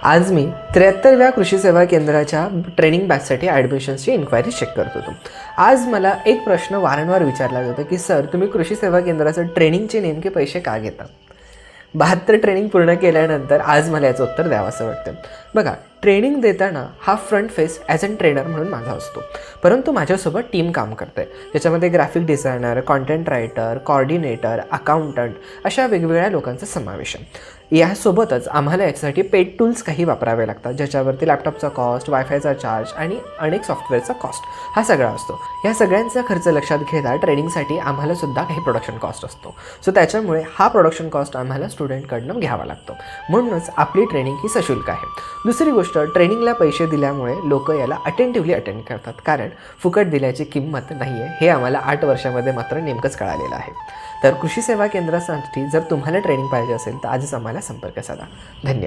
आज मी 73व्या कृषी सेवा केंद्राच्या ट्रेनिंग बॅचसाठी ॲडमिशन्सची इन्क्वायरी चेक करत होतो. आज मला एक प्रश्न वारंवार विचारला जातो की सर, तुम्ही कृषी सेवा केंद्राचं ट्रेनिंगचे नेमके पैसे का घेता? 72 ट्रेनिंग पूर्ण केल्यानंतर आज मला याचं उत्तर द्यावं असं वाटतं. बघा, ट्रेनिंग देताना हा front face as a trainer म्हणून माझा असतो, परंतु माझ्यासोबत टीम काम करते. ज्याच्यामध्ये graphic designer, content writer, coordinator, accountant अशा वेगवेगळ्या लोकांचा समावेश आहे. यासोबतच आम्हाला याच्यासाठी पेड टूल्स काही वापरावे लागतात, ज्याच्यावरती लॅपटॉपचा कॉस्ट, वायफायचा चार्ज आणि अनेक सॉफ्टवेअरचा कॉस्ट हा सगळा असतो. या सगळ्यांचा खर्च लक्षात घेता ट्रेनिंगसाठी आम्हाला सुद्धा काही प्रोडक्शन कॉस्ट असतो. सो त्याच्यामुळे हा प्रोडक्शन कॉस्ट आम्हाला स्टुडंटकडनं घ्यावा लागतो. म्हणूनच आपली ट्रेनिंग ही सशुल्क आहे. दुसरी गोष्ट, ट्रेनिंगला पैसे दिल्यामुळे लोक याला अटेंटिव्हली अटेंड करतात, कारण फुकट दिल्याची किंमत नाही आहे हे आम्हाला 8 वर्षामध्ये मात्र नेमकंच कळालेलं आहे. तर कृषी सेवा केंद्रासाठी जर तुम्हाला ट्रेनिंग पाहिजे असेल तर आजच आम्हाला संपर्क साधा. धन्यवाद.